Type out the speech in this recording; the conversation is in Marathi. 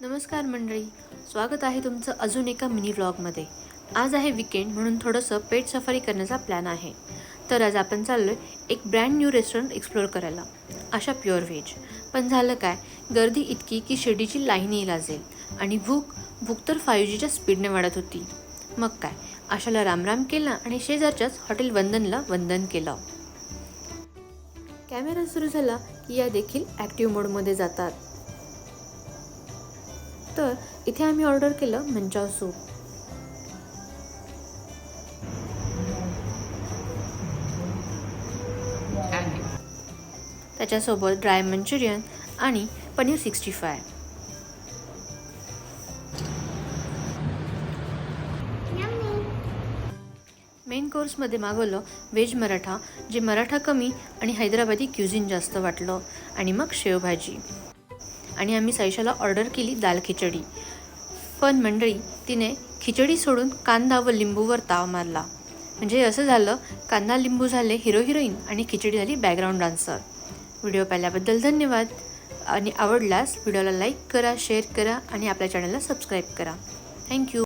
नमस्कार मंडळी, स्वागत आहे तुमचं अजून एका मिनी व्लॉगमध्ये। आज आहे वीकेंड म्हणून थोडंसं पेट सफारी करण्याचा प्लॅन आहे। तर आज आपण चाललोय एक ब्रँड न्यू रेस्टॉरंट एक्सप्लोअर करायला, आशा प्युअर व्हेज। पण झालं काय, गर्दी इतकी की शिर्डीची लाईन येईल लाजेल आणि भूक तर 5Gच्या स्पीडने वाढत होती। मग काय, आशाला रामराम केला आणि शेजारच्याच हॉटेल वंदनला वंदन केलं। कॅमेरा सुरू झाला की या देखील ॲक्टिव्ह मोडमध्ये जातात। तर इथे आम्ही ऑर्डर केलं मंचाव सूप। त्याच्यासोबत ड्राय मंचुरियन आणि पनीर 65। मेन कोर्समध्ये मागवलं व्हेज मराठा, जे मराठा कमी आणि हैदराबादी क्युझिन जास्त वाटलं, आणि मग शेवभाजी। आणि आम्ही सायशाला ऑर्डर केली दाल खिचडी। पण मंडळी, तिने खिचडी सोडून कांदा व लिंबूवर ताव मारला। म्हणजे असं झालं, कांदा लिंबू झाले हिरो हिरोईन आणि खिचडी झाली बॅकग्राऊंड डान्सर। व्हिडिओ पाहिल्याबद्दल धन्यवाद, आणि आवडल्यास व्हिडिओला लाईक करा, शेअर करा आणि आपल्या चॅनलला सबस्क्राईब करा। थँक्यू।